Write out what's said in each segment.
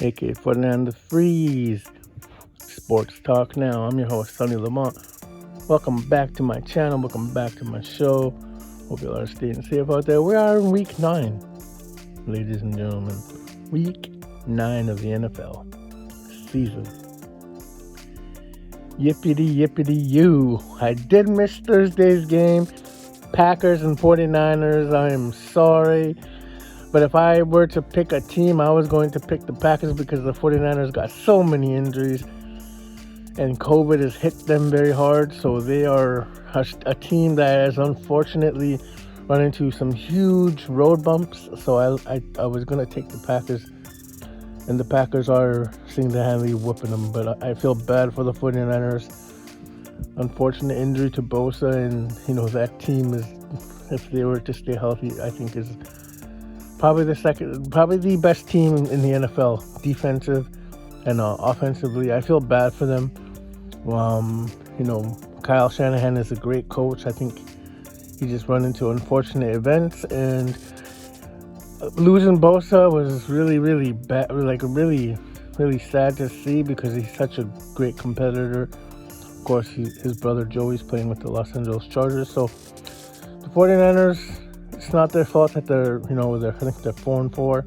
aka Ferdinand the Freeze. Sports Talk Now. I'm your host, Sonny Lamont. Welcome back to my channel. Welcome back to my show. Hope you all are staying safe out there. We are in week 9, ladies and gentlemen. Week 9 of the NFL season. Yippity-yippity-you. I did miss Thursday's game. Packers and 49ers. I am sorry. But if I were to pick a team, I was going to pick the Packers because the 49ers got so many injuries. And COVID has hit them very hard. So they are a team that has unfortunately run into some huge road bumps. So I was going to take the Packers. And the Packers are single-handedly whooping them. But I feel bad for the 49ers. Unfortunate injury to Bosa. And, that team is, if they were to stay healthy, I think is probably the best team in the NFL, defensive and offensively. I feel bad for them. Kyle Shanahan is a great coach. I think he just run into unfortunate events, and losing Bosa was really, really bad. Like really, really sad to see because he's such a great competitor. Of course, his brother Joey's playing with the Los Angeles Chargers. So the 49ers, it's not their fault that they're 4-4.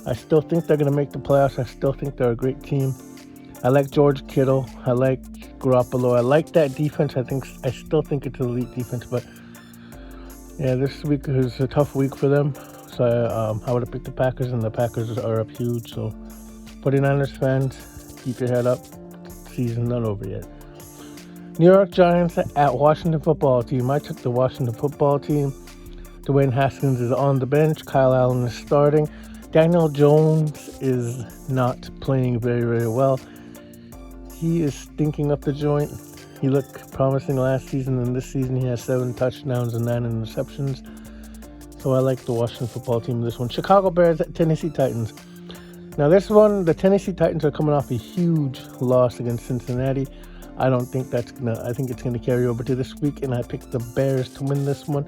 I still think they're going to make the playoffs. I still think they're a great team. I like George Kittle. I like Garoppolo. I like that defense. I still think it's an elite defense. But yeah, this week is a tough week for them. So I would have picked the Packers, and the Packers are up huge. So 49ers fans, keep your head up. Season's not over yet. New York Giants at Washington Football Team. I took the Washington Football Team. Dwayne Haskins is on the bench. Kyle Allen is starting. Daniel Jones is not playing very, very well. He is stinking up the joint. He looked promising last season, and this season he has 7 touchdowns and 9 interceptions. So I like the Washington Football Team in this one. Chicago Bears at Tennessee Titans. Now this one, the Tennessee Titans are coming off a huge loss against Cincinnati. I think it's gonna carry over to this week, and I picked the Bears to win this one.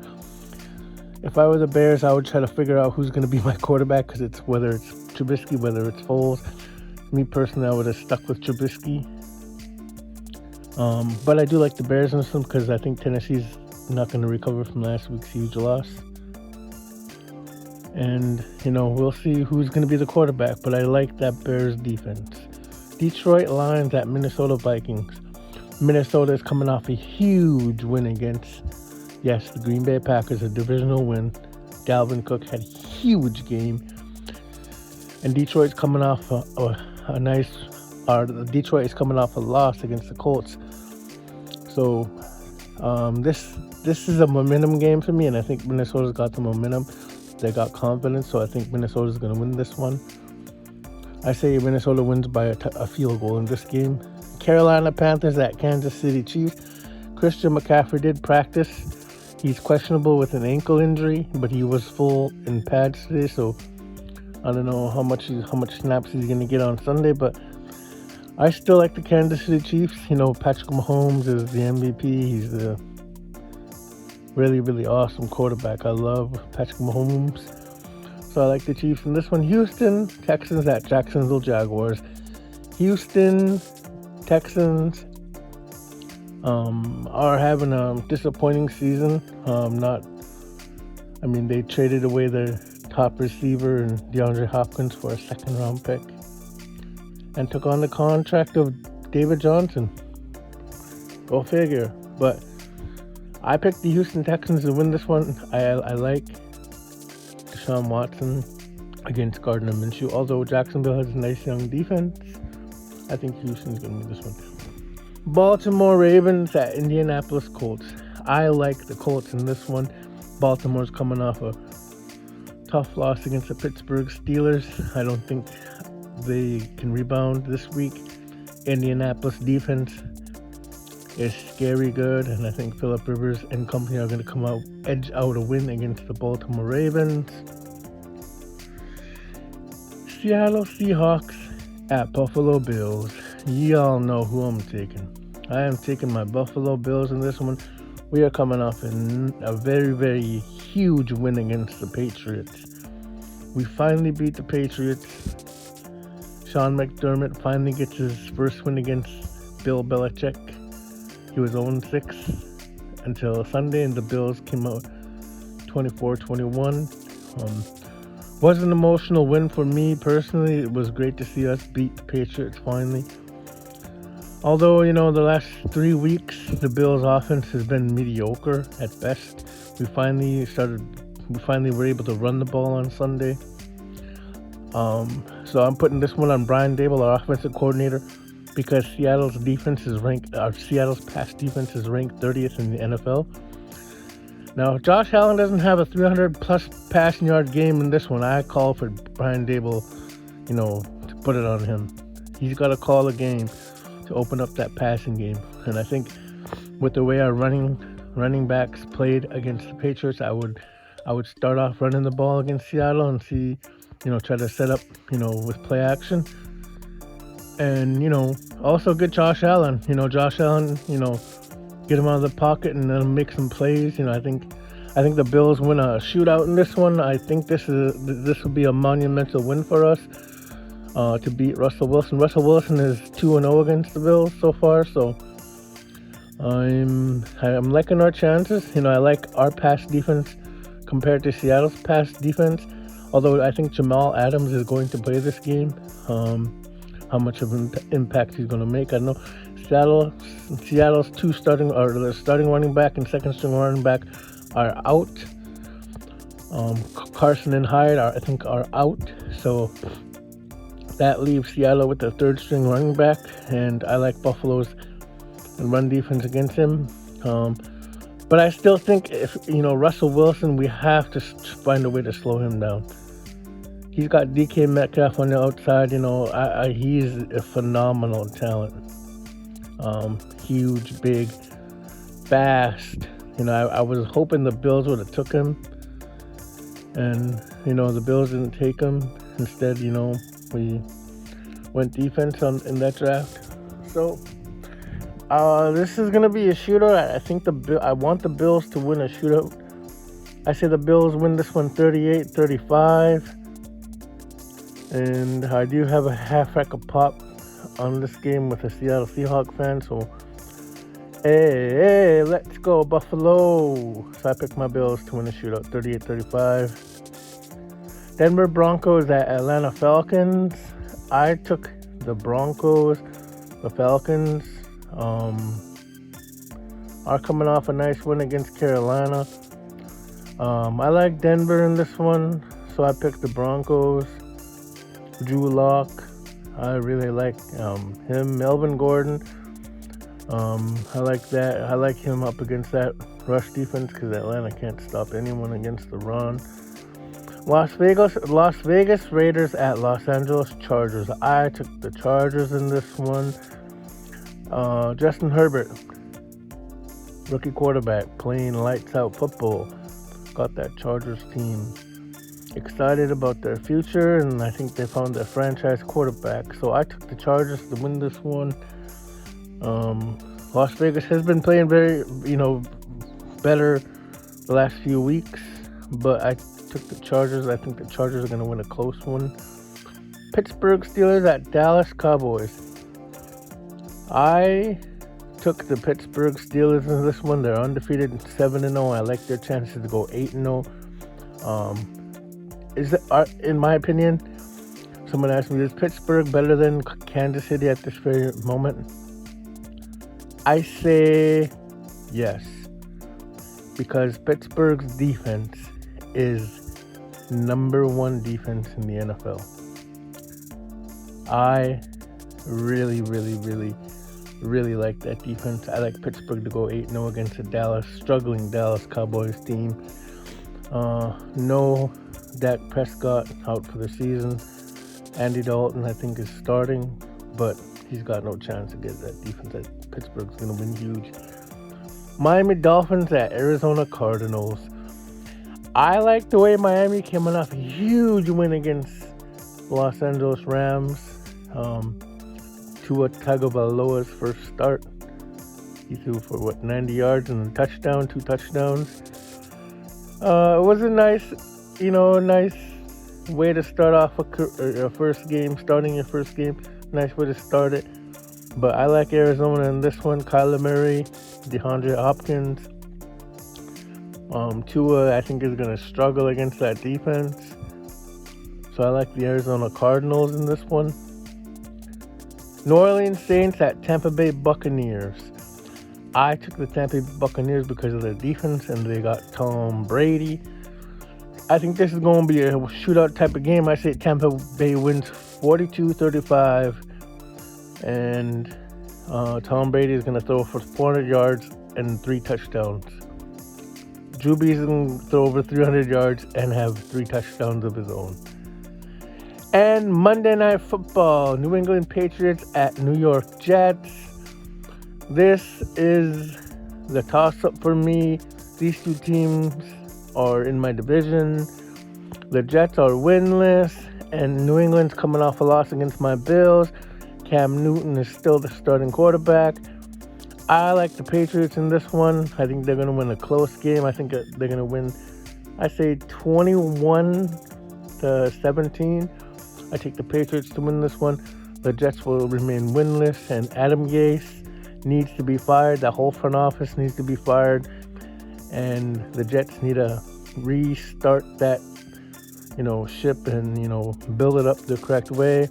If I were the Bears, I would try to figure out who's going to be my quarterback, because whether it's Trubisky, whether it's Foles. Me personally, I would have stuck with Trubisky. But I do like the Bears in this one because I think Tennessee's not going to recover from last week's huge loss. And, we'll see who's going to be the quarterback, but I like that Bears defense. Detroit Lions at Minnesota Vikings. Minnesota is coming off a huge win against the Green Bay Packers, a divisional win. Dalvin Cook had a huge game. And Detroit's coming off Detroit is coming off a loss against the Colts. So this is a momentum game for me, and I think Minnesota's got the momentum. They got confidence, so I think Minnesota's going to win this one. I say Minnesota wins by a field goal in this game. Carolina Panthers at Kansas City Chiefs. Christian McCaffrey did practice. He's questionable with an ankle injury, but he was full in pads today, so I don't know how much snaps he's going to get on Sunday, but I still like the Kansas City Chiefs. Patrick Mahomes is the MVP. He's the really, really awesome quarterback. I love Patrick Mahomes, so I like the Chiefs in this one. Houston Texans at Jacksonville Jaguars. Houston Texans are having a disappointing season. They traded away their top receiver and DeAndre Hopkins for a 2nd-round pick and took on the contract of David Johnson. Go figure. But I picked the Houston Texans to win this one. I like Deshaun Watson against Gardner Minshew. Although Jacksonville has a nice young defense, I think Houston's going to win this one. Baltimore Ravens at Indianapolis Colts. I like the Colts in this one. Baltimore's coming off a tough loss against the Pittsburgh Steelers. I don't think they can rebound this week. Indianapolis defense is scary good, and I think Phillip Rivers and company are going to edge out a win against the Baltimore Ravens. Seattle Seahawks at Buffalo Bills. Y'all know who I'm taking. I am taking my Buffalo Bills in this one. We are coming off a very, very huge win against the Patriots. We finally beat the Patriots. Sean McDermott finally gets his first win against Bill Belichick. He was 0-6 until Sunday, and the Bills came out 24-21. Was an emotional win for me personally. It was great to see us beat the Patriots finally. Although, the last 3 weeks, the Bills' offense has been mediocre at best. We finally were able to run the ball on Sunday. So I'm putting this one on Brian Daboll, our offensive coordinator, because Seattle's pass defense is ranked 30th in the NFL. Now, Josh Allen doesn't have a 300-plus passing yard game in this one. I call for Brian Daboll, to put it on him. He's got to call a game to open up that passing game. And I think with the way our running backs played against the Patriots, I would start off running the ball against Seattle and see, try to set up, with play action. And, also get Josh Allen. Josh Allen, get him out of the pocket and then make some plays. I think the Bills win a shootout in this one. I think this will be a monumental win for us to beat Russell Wilson. Russell Wilson is 2-0 against the Bills so far, so I'm liking our chances. I like our pass defense compared to Seattle's pass defense. Although I think Jamal Adams is going to play this game. How much of an impact he's going to make, I don't know. Seattle's the starting running back and second string running back are out. Carson and Hyde I think are out. So that leaves Seattle with the third string running back, and I like Buffalo's run defense against him. But I still think if Russell Wilson, we have to find a way to slow him down. He's got DK Metcalf on the outside. He's a phenomenal talent. Huge, big, fast. I was hoping the Bills would have took him, and the Bills didn't take him. Instead, we went defense in that draft. So this is gonna be a shootout. I think I want the Bills to win a shootout. I say the Bills win this one 38-35. And I do have a half rack of pop on this game with a Seattle Seahawks fan. So, hey, let's go Buffalo. So I picked my Bills to win the shootout 38-35. Denver Broncos at Atlanta Falcons. I took the Broncos. The Falcons are coming off a nice win against Carolina. I like Denver in this one, so I picked the Broncos. Drew Lock, I really like him. Melvin Gordon, I like that. I like him up against that rush defense because Atlanta can't stop anyone against the run. Las Vegas Raiders at Los Angeles Chargers. I took the Chargers in this one. Justin Herbert, rookie quarterback, playing lights out football. Got that Chargers team excited about their future, and I think they found their franchise quarterback. So I took the Chargers to win this one. Las Vegas has been playing very, better the last few weeks, but I took the Chargers. I think the Chargers are going to win a close one. Pittsburgh Steelers at Dallas Cowboys. I took the Pittsburgh Steelers in this one. They're undefeated 7-0. I like their chances to go 8-0. In my opinion, someone asked me, is Pittsburgh better than Kansas City at this very moment? I say yes, because Pittsburgh's defense is number one defense in the NFL. I really like that defense. I like Pittsburgh to go 8-0 against a struggling Dallas Cowboys team. No Dak Prescott out for the season. Andy Dalton, I think, is starting, but he's got no chance against that defense. Pittsburgh's going to win huge. Miami Dolphins at Arizona Cardinals. I like the way Miami came off a huge win against Los Angeles Rams. Tua Tagovailoa's first start. He threw for 90 yards and a touchdown, 2 touchdowns. It was a nice way to start off a first game, starting your first game. Nice way to start it. But I like Arizona in this one. Kyler Murray, DeAndre Hopkins. Tua, I think, is going to struggle against that defense. So I like the Arizona Cardinals in this one. New Orleans Saints at Tampa Bay Buccaneers. I took the Tampa Bay Buccaneers because of their defense, and they got Tom Brady. I think this is going to be a shootout type of game. I say Tampa Bay wins 42-35, and Tom Brady is going to throw for 400 yards and 3 touchdowns. Drew Brees is going to throw over 300 yards and have 3 touchdowns of his own. And Monday Night Football, New England Patriots at New York Jets. This is the toss-up for me. These two teams are in my division. The Jets are winless, and New England's coming off a loss against my Bills. Cam Newton is still the starting quarterback. I like the Patriots in this one. I think they're going to win a close game. I think they're going to win, I say 21-17. I take the Patriots to win this one. The Jets will remain winless, and Adam Gase needs to be fired. The whole front office needs to be fired, and the Jets need to restart that, ship and, build it up the correct way.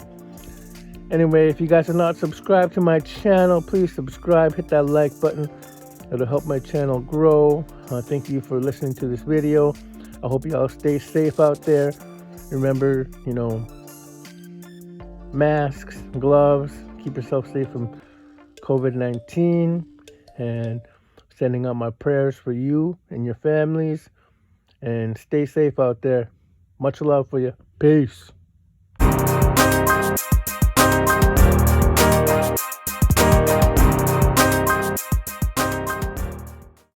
Anyway, if you guys are not subscribed to my channel, please subscribe, hit that like button. It'll help my channel grow. Thank you for listening to this video. I hope you all stay safe out there. Remember, masks, gloves, keep yourself safe from COVID-19, and sending out my prayers for you and your families, and stay safe out there. Much love for you. Peace.